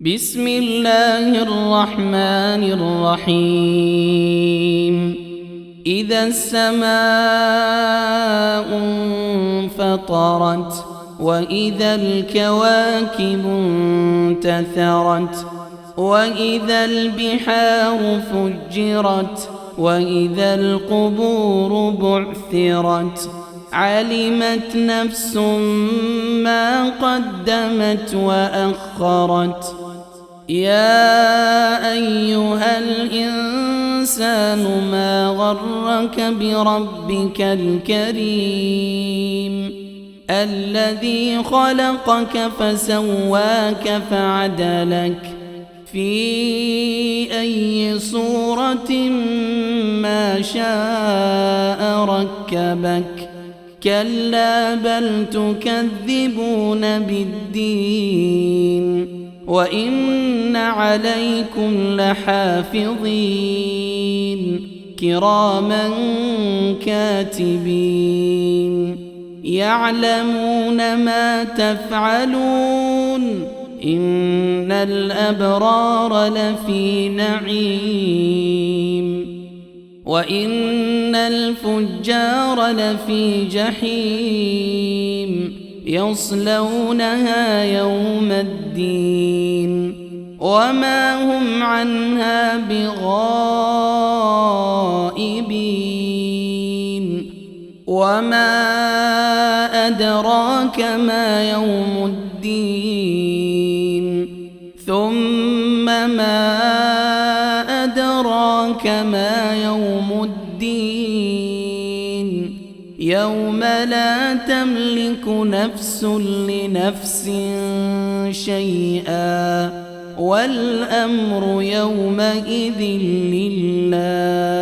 بسم الله الرحمن الرحيم إذا السماء انفطرت وإذا الكواكب انتثرت وإذا البحار فجرت وإذا القبور بعثرت علمت نفس ما قدمت وأخرت يا أيها الإنسان ما غرك بربك الكريم الذي خلقك فسواك فعدلك في أي صورة ما شاء ركبك كلا بل تكذبون بالدين وإن عليكم لحافظين كراما كاتبين يعلمون ما تفعلون إن الأبرار لفي نعيم وإن الفجار لفي جحيم يصلونها يوم الدين وما هم عنها بغائبين وما أدراك ما يوم الدين ثم ما أدراك ما يوم الدين يوم لا تملك نفس لنفس شيئا والأمر يومئذ لله